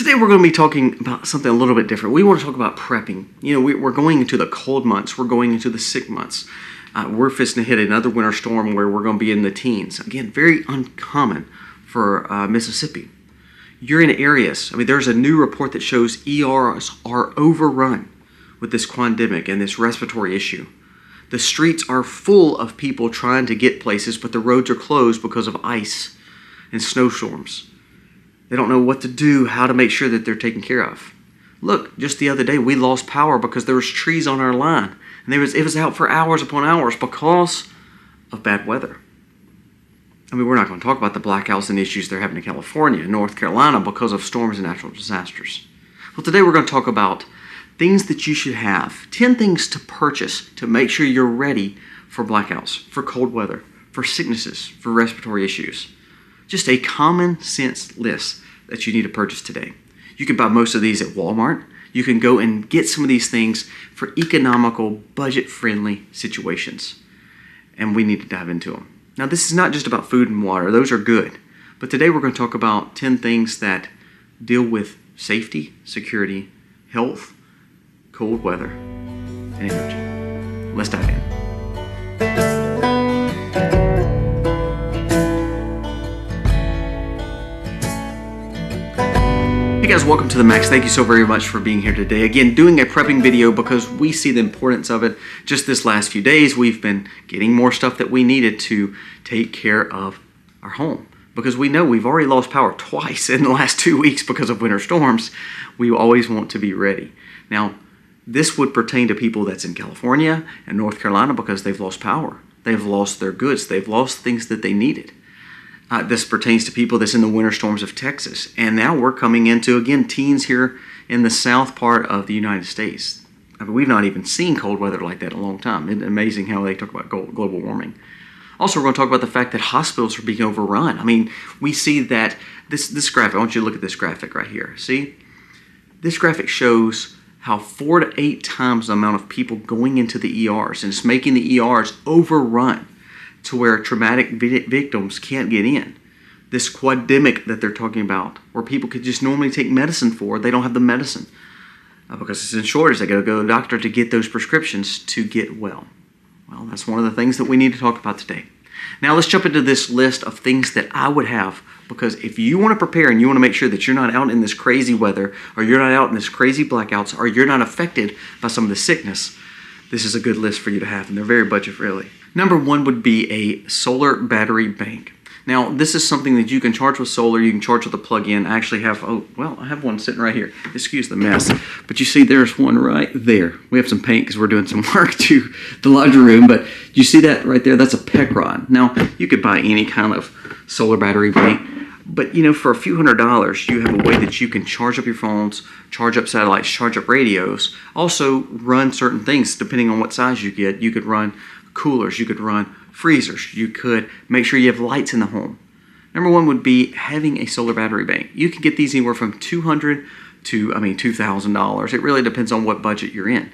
Today we're going to be talking about something a little bit different. We want to talk about prepping. You know, we're going into the cold months. We're going into the sick months. We're fixing to hit another winter storm where we're going to be in the teens. Again, very uncommon for Mississippi. You're in areas, there's a new report that shows ERs are overrun with this pandemic and this respiratory issue. The streets are full of people trying to get places, but the roads are closed because of ice and snowstorms. They don't know what to do, how to make sure that they're taken care of. Look, just the other day we lost power because there was trees on our line. And it was out for hours upon hours because of bad weather. We're not going to talk about the blackouts and issues they're having in California and North Carolina because of storms and natural disasters. Well, today we're going to talk about things that you should have. 10 things to purchase to make sure you're ready for blackouts, for cold weather, for sicknesses, for respiratory issues. Just a common sense list that you need to purchase today. You can buy most of these at Walmart. You can go and get some of these things for economical, budget-friendly situations. And we need to dive into them. Now, this is not just about food and water. Those are good. But today we're going to talk about 10 things that deal with safety, security, health, cold weather, and energy. Let's dive in. Hey guys, welcome to the Max. Thank you so very much for being here today. Again, doing a prepping video because we see the importance of it. Just this last few days, we've been getting more stuff that we needed to take care of our home. Because we know we've already lost power twice in the last 2 weeks because of winter storms. We always want to be ready. Now, this would pertain to people that's in California and North Carolina because they've lost power. They've lost their goods. They've lost things that they needed. This pertains to people that's in the winter storms of Texas. And now we're coming into, again, teens here in the south part of the United States. We've not even seen cold weather like that in a long time. It's amazing how they talk about global warming. Also, we're going to talk about the fact that hospitals are being overrun. We see that this graphic, I want you to look at this graphic right here. See? This graphic shows how 4 to 8 times the amount of people going into the ERs, and it's making the ERs overrun to where traumatic victims can't get in. This quademic that they're talking about, where people could just normally take medicine for, they don't have the medicine because it's in shortage. They got to go to the doctor to get those prescriptions to get well. Well, that's one of the things that we need to talk about today. Now let's jump into this list of things that I would have, because if you want to prepare and you want to make sure that you're not out in this crazy weather, or you're not out in this crazy blackouts, or you're not affected by some of the sickness, this is a good list for you to have, and they're very budget friendly. Number 1 would be a solar battery bank. Now, this is something that you can charge with solar. You can charge with a plug-in. I actually have, I have one sitting right here. Excuse the mess. But you see, there's one right there. We have some paint because we're doing some work to the laundry room. But you see that right there? That's a PEC rod. Now, you could buy any kind of solar battery bank. But, for a few $100s, you have a way that you can charge up your phones, charge up satellites, charge up radios. Also, run certain things depending on what size you get. You could run coolers, you could run freezers, you could make sure you have lights in the home. Number 1 would be having a solar battery bank. You can get these anywhere from $200 to $2,000. It really depends on what budget you're in.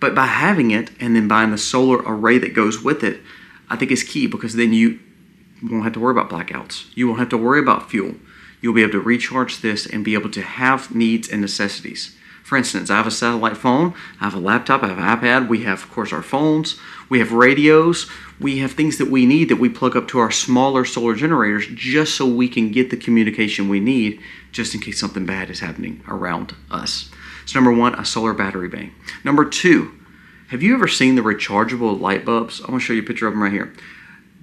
But by having it and then buying the solar array that goes with it, I think is key, because then you won't have to worry about blackouts. You won't have to worry about fuel. You'll be able to recharge this and be able to have needs and necessities. For instance, I have a satellite phone, I have a laptop, I have an iPad, we have, of course, our phones, we have radios, we have things that we need that we plug up to our smaller solar generators just so we can get the communication we need just in case something bad is happening around us. So number 1, a solar battery bank. Number 2, have you ever seen the rechargeable light bulbs? I'm going to show you a picture of them right here.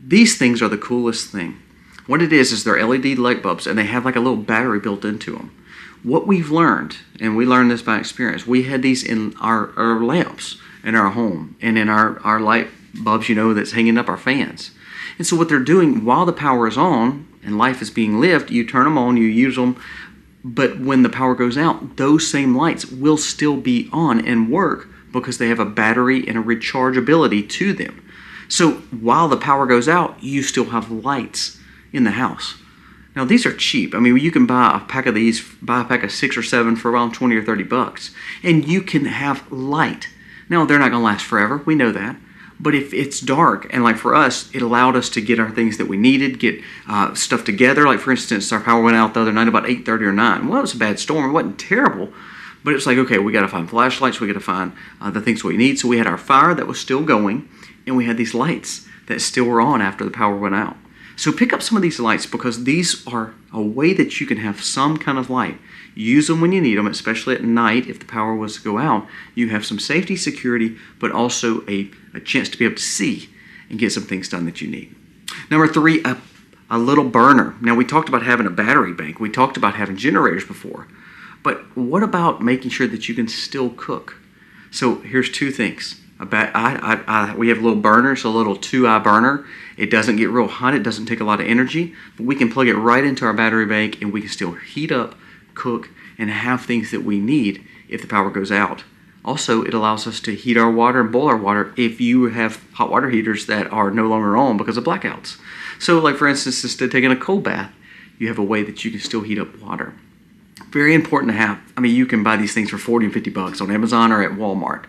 These things are the coolest thing. What it is they're LED light bulbs, and they have like a little battery built into them. What we've learned, and we learned this by experience, we had these in our lamps in our home and in our light bulbs, that's hanging up our fans. And so what they're doing while the power is on and life is being lived, you turn them on, you use them, but when the power goes out, those same lights will still be on and work because they have a battery and a rechargeability to them. So while the power goes out, you still have lights in the house. Now these are cheap. You can buy a pack of these, buy a pack of 6 or 7 for around 20 or 30 bucks, and you can have light. Now they're not going to last forever. We know that, But if it's dark, and like for us, it allowed us to get our things that we needed, get stuff together. Like for instance, our power went out the other night about 8:30 or 9. Well, it was a bad storm. It wasn't terrible, but it's like, okay, we got to find flashlights. We got to find the things we need. So we had our fire that was still going, and we had these lights that still were on after the power went out. So pick up some of these lights, because these are a way that you can have some kind of light. Use them when you need them, especially at night if the power was to go out. You have some safety, security, but also a chance to be able to see and get some things done that you need. Number 3, a little burner. Now, we talked about having a battery bank. We talked about having generators before. But what about making sure that you can still cook? So here's 2 things. We have a little burner, so a little 2-eye burner. It doesn't get real hot. It doesn't take a lot of energy. But we can plug it right into our battery bank, and we can still heat up, cook, and have things that we need if the power goes out. Also, it allows us to heat our water and boil our water if you have hot water heaters that are no longer on because of blackouts. So like for instance, instead of taking a cold bath, you have a way that you can still heat up water. Very important to have. I mean, you can buy these things for 40 and 50 bucks on Amazon or at Walmart.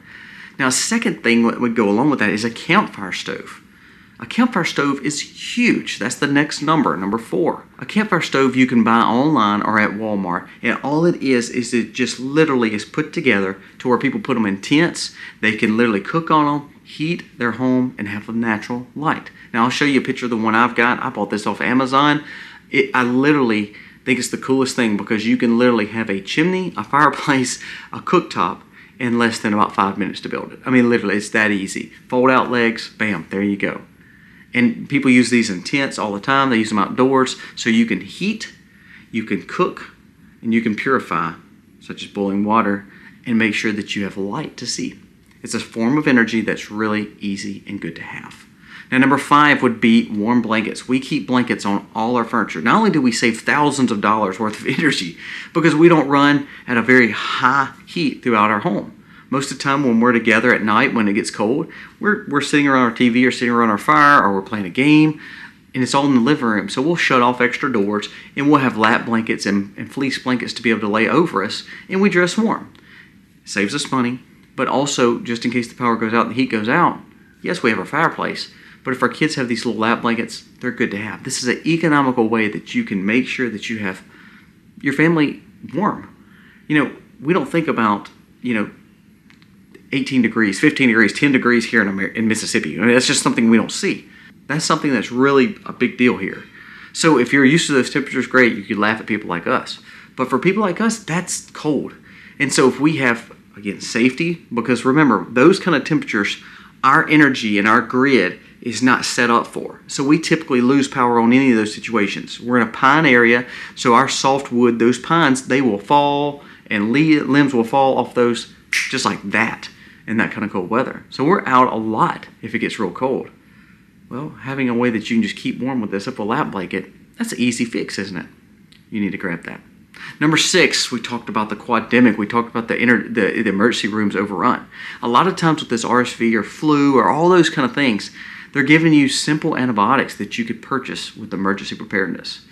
Now, a second thing that would go along with that is a campfire stove. A campfire stove is huge. That's the next number 4. A campfire stove you can buy online or at Walmart, and all it is it just literally is put together to where people put them in tents. They can literally cook on them, heat their home, and have a natural light. Now, I'll show you a picture of the one I've got. I bought this off Amazon. I literally think it's the coolest thing, because you can literally have a chimney, a fireplace, a cooktop in less than about 5 minutes to build it. I mean, literally, it's that easy. Fold out legs, bam, there you go. And people use these in tents all the time. They use them outdoors. So you can heat, you can cook, and you can purify, such as boiling water, and make sure that you have light to see. It's a form of energy that's really easy and good to have. Now, number 5 would be warm blankets. We keep blankets on all our furniture. Not only do we save thousands of dollars worth of energy, because we don't run at a very high heat throughout our home. Most of the time when we're together at night, when it gets cold, we're sitting around our TV or sitting around our fire, or we're playing a game, and it's all in the living room. So we'll shut off extra doors, and we'll have lap blankets and fleece blankets to be able to lay over us, and we dress warm. It saves us money, but also, just in case the power goes out and the heat goes out, yes, we have our fireplace, but if our kids have these little lap blankets, they're good to have. This is an economical way that you can make sure that you have your family warm. You know, we don't think about, 18 degrees, 15 degrees, 10 degrees here in Mississippi. I mean, that's just something we don't see. That's something that's really a big deal here. So if you're used to those temperatures, great, you could laugh at people like us. But for people like us, that's cold. And so if we have, again, safety, because remember, those kind of temperatures, our energy and our grid is not set up for. So we typically lose power on any of those situations. We're in a pine area, so our softwood, those pines, they will fall, and limbs will fall off those just like that in that kind of cold weather. So we're out a lot if it gets real cold. Well, having a way that you can just keep warm with this up a lap blanket, that's an easy fix, isn't it? You need to grab that. Number 6, we talked about the quademic. We talked about the emergency rooms overrun. A lot of times with this RSV or flu or all those kind of things, they're giving you simple antibiotics that you could purchase with emergency preparedness.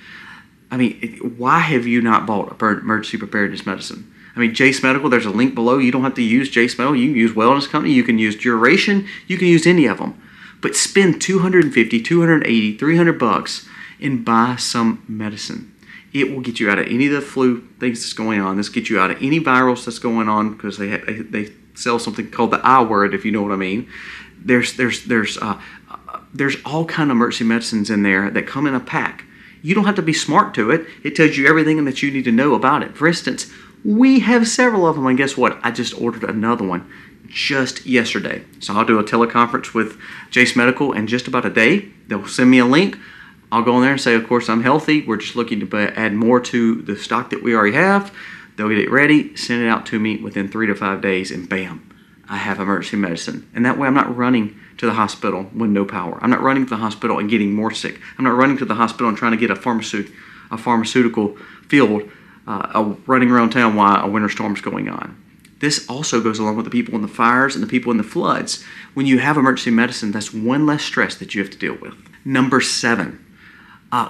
I mean, why have you not bought emergency preparedness medicine? I mean, Jace Medical, there's a link below. You don't have to use Jace Medical. You can use Wellness Company. You can use Duration. You can use any of them. But spend $250, $280, $300 and buy some medicine. It will get you out of any of the flu things that's going on. This gets you out of any virus that's going on, because they sell something called the I word, if you know what I mean. There's all kind of emergency medicines in there that come in a pack. You don't have to be smart to it. It tells you everything that you need to know about it. For instance, we have several of them, and guess what? I just ordered another one just yesterday. So I'll do a teleconference with Jace Medical in just about a day. They'll send me a link. I'll go in there and say, of course, I'm healthy. We're just looking to add more to the stock that we already have. They'll get it ready, send it out to me within 3 to 5 days, and bam, I have emergency medicine. And that way I'm not running to the hospital when no power. I'm not running to the hospital and getting more sick. I'm not running to the hospital and trying to get a pharmaceutical field running around town while a winter storm's going on. This also goes along with the people in the fires and the people in the floods. When you have emergency medicine, that's one less stress that you have to deal with. Number 7,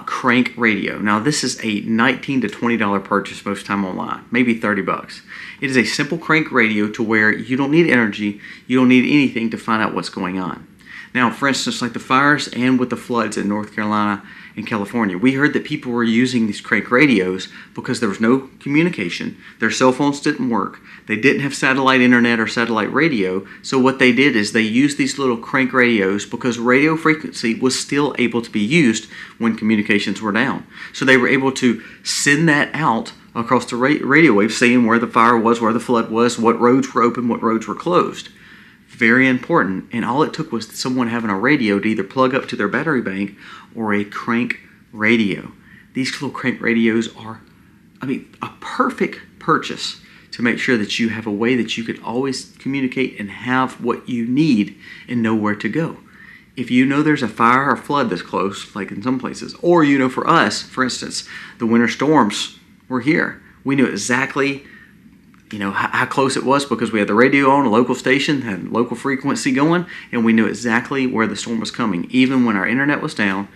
crank radio. Now, this is a $19 to $20 purchase most time online, maybe $30. It is a simple crank radio to where you don't need energy, you don't need anything to find out what's going on. Now, for instance, like the fires and with the floods in North Carolina and California, we heard that people were using these crank radios because there was no communication. Their cell phones didn't work. They didn't have satellite internet or satellite radio. So what they did is they used these little crank radios because radio frequency was still able to be used when communications were down. So they were able to send that out across the radio waves, saying where the fire was, where the flood was, what roads were open, what roads were closed. Very important. And all it took was someone having a radio to either plug up to their battery bank or a crank radio. These little crank radios are, a perfect purchase to make sure that you have a way that you could always communicate and have what you need and know where to go. If you know there's a fire or flood that's close, like in some places, or for us, for instance, the winter storms were here. We knew exactly how close it was because we had the radio on, a local station, had local frequency going, and we knew exactly where the storm was coming, even when our internet was down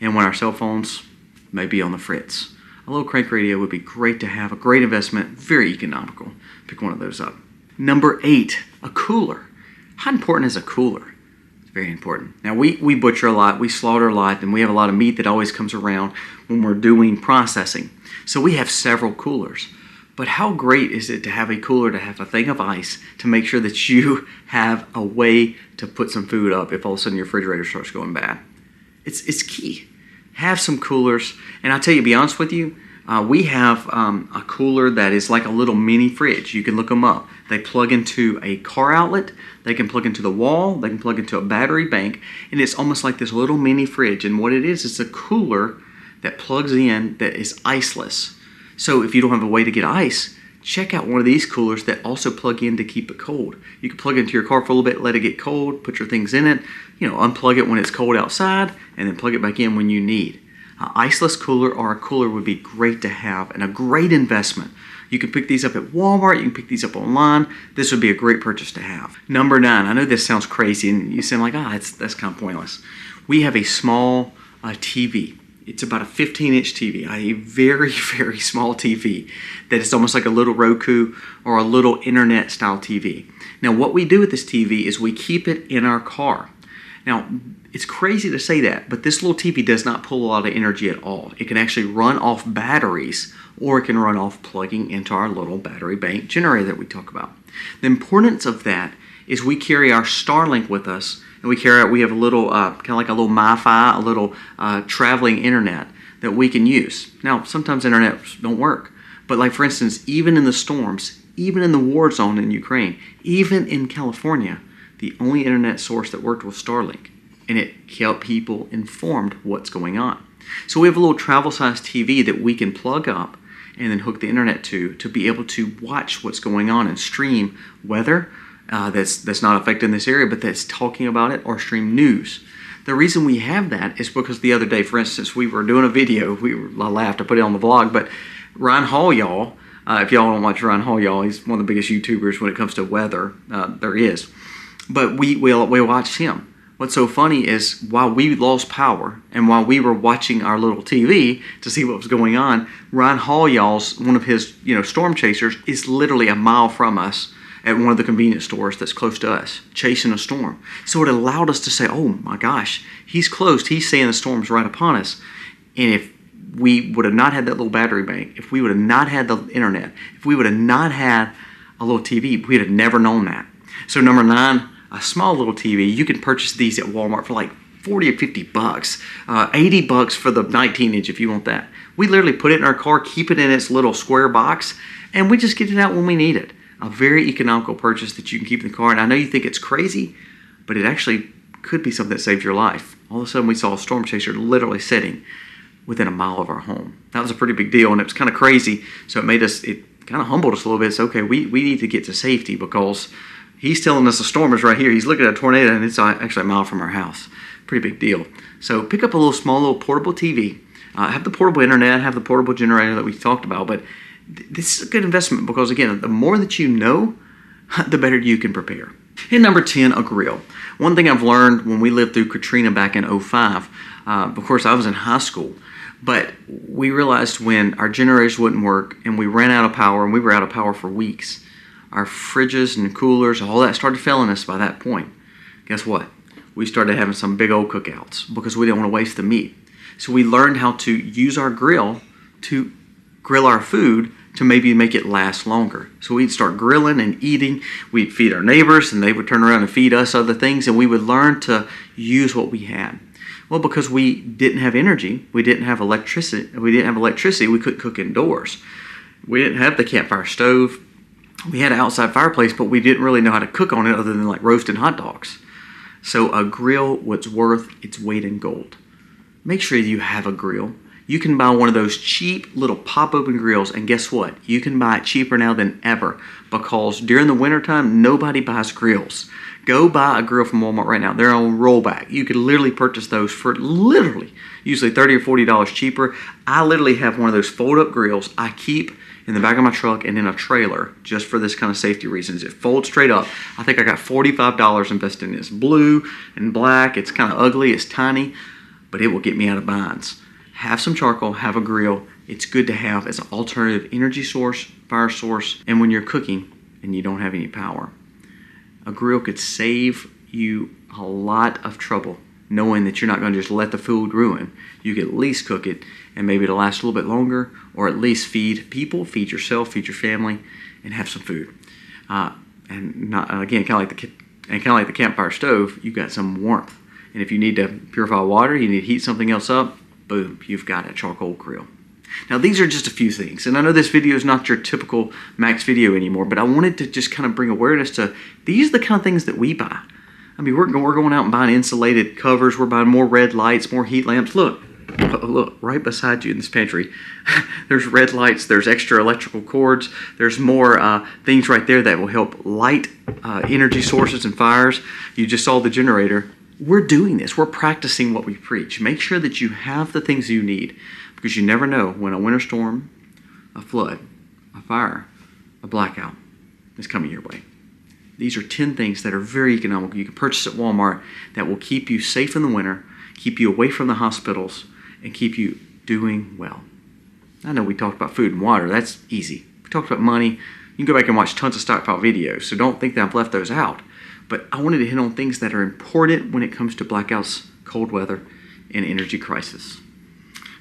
and when our cell phones may be on the fritz. A little crank radio would be great to have, a great investment, very economical. Pick one of those up. Number 8, a cooler. How important is a cooler? It's very important. Now, we butcher a lot, we slaughter a lot, and we have a lot of meat that always comes around when we're doing processing. So we have several coolers. But how great is it to have a cooler, to have a thing of ice, to make sure that you have a way to put some food up if all of a sudden your refrigerator starts going bad? It's key. Have some coolers. And I'll tell you, to be honest with you, we have a cooler that is like a little mini fridge. You can look them up. They plug into a car outlet. They can plug into the wall. They can plug into a battery bank. And it's almost like this little mini fridge. And what it is, it's a cooler that plugs in that is iceless. So if you don't have a way to get ice, check out one of these coolers that also plug in to keep it cold. You can plug it into your car for a little bit, let it get cold, put your things in it, unplug it when it's cold outside, and then plug it back in when you need. An iceless cooler or a cooler would be great to have and a great investment. You can pick these up at Walmart, you can pick these up online. This would be a great purchase to have. Number 9, I know this sounds crazy and you sound like, that's kind of pointless. We have a small TV. It's about a 15-inch TV, a very, very small TV that is almost like a little Roku or a little internet-style TV. Now, what we do with this TV is we keep it in our car. Now, it's crazy to say that, but this little TV does not pull a lot of energy at all. It can actually run off batteries, or it can run off plugging into our little battery bank generator that we talk about. The importance of that is we carry our Starlink with us, and we have a little, kind of like a little MiFi, a little traveling internet that we can use. Now, sometimes internet don't work, but like for instance, even in the storms, even in the war zone in Ukraine, even in California, the only internet source that worked was Starlink, and it kept people informed what's going on. So we have a little travel-sized TV that we can plug up and then hook the internet to be able to watch what's going on and stream weather that's not affecting this area, but that's talking about it, or stream news. The reason we have that is because the other day, for instance, we were doing a video. I laughed, I put it on the vlog, but Ryan Hall, y'all, if y'all don't watch Ryan Hall, y'all, he's one of the biggest YouTubers when it comes to weather there is. But we watched him. What's so funny is while we lost power and while we were watching our little TV to see what was going on, Ryan Hall, y'all's, one of his storm chasers, is literally a mile from us at one of the convenience stores that's close to us, chasing a storm. So it allowed us to say, oh my gosh, he's close. He's seeing the storm's right upon us. And if we would have not had that little battery bank, if we would have not had the internet, if we would have not had a little TV, we'd have never known that. So number 9, a small little TV. You can purchase these at Walmart for like 40 or 50 bucks, 80 bucks for the 19-inch if you want that. We literally put it in our car, keep it in its little square box, and we just get it out when we need it. A very economical purchase that you can keep in the car. And I know you think it's crazy, but it actually could be something that saved your life. All of a sudden we saw a storm chaser literally sitting within a mile of our home. That was a pretty big deal, and it was kind of crazy. So it kind of humbled us a little bit. It's okay, we need to get to safety because he's telling us the storm is right here. He's looking at a tornado, and it's actually a mile from our house. Pretty big deal. So pick up a little portable TV. Have the portable internet, have the portable generator that we talked about, but this is a good investment because, again, the more that you know, the better you can prepare. And number 10, a grill. One thing I've learned when we lived through Katrina back in 2005, of course, I was in high school, but we realized when our generators wouldn't work and we ran out of power, and we were out of power for weeks, our fridges and coolers, all that started failing us by that point. Guess what? we started having some big old cookouts because we didn't want to waste the meat. So we learned how to use our grill to grill our food to maybe make it last longer. So we'd start grilling and eating. We'd feed our neighbors and they would turn around and feed us other things, and we would learn to use what we had. Well, because we didn't have energy, we didn't have electricity, we couldn't cook indoors. We didn't have the campfire stove. We had an outside fireplace, but we didn't really know how to cook on it other than like roasting hot dogs. So a grill was worth its weight in gold. Make sure you have a grill. You can buy one of those cheap little pop-open grills, and guess what? You can buy it cheaper now than ever because during the wintertime, nobody buys grills. Go buy a grill from Walmart right now. They're on rollback. You could literally purchase those for usually $30 or $40 cheaper. I literally have one of those fold-up grills I keep in the back of my truck and in a trailer just for this kind of safety reasons. It folds straight up. I think I got $45 invested in it. It's blue and black. It's kind of ugly. It's tiny, but it will get me out of binds. Have some charcoal, have a grill. It's good to have as an alternative energy source, fire source, and when you're cooking and you don't have any power. A grill could save you a lot of trouble knowing that you're not going to just let the food ruin. You could at least cook it and maybe it'll last a little bit longer, or at least feed people, feed yourself, feed your family, and have some food. And kind of like the campfire stove, you've got some warmth. And if you need to purify water, you need to heat something else up, boom, you've got a charcoal grill. Now these are just a few things, and I know this video is not your typical Max video anymore, but I wanted to just kind of bring awareness to these are the kind of things that we buy. I mean, we're going out and buying insulated covers, we're buying more red lights, more heat lamps. Look, right beside you in this pantry, there's red lights, there's extra electrical cords, there's more things right there that will help light energy sources and fires. You just saw the generator. We're doing this. We're practicing what we preach. Make sure that you have the things you need because you never know when a winter storm, a flood, a fire, a blackout is coming your way. These are 10 things that are very economical. You can purchase at Walmart that will keep you safe in the winter, keep you away from the hospitals, and keep you doing well. I know we talked about food and water. That's easy. We talked about money. You can go back and watch tons of Stockpile videos, so don't think that I've left those out. But I wanted to hit on things that are important when it comes to blackouts, cold weather, and energy crisis.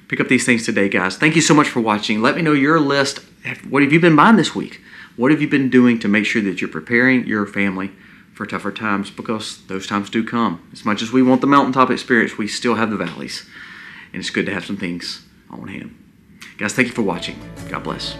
Pick up these things today, guys. Thank you so much for watching. Let me know your list. What have you been buying this week? What have you been doing to make sure that you're preparing your family for tougher times? Because those times do come. As much as we want the mountaintop experience, we still have the valleys. And it's good to have some things on hand. Guys, thank you for watching. God bless.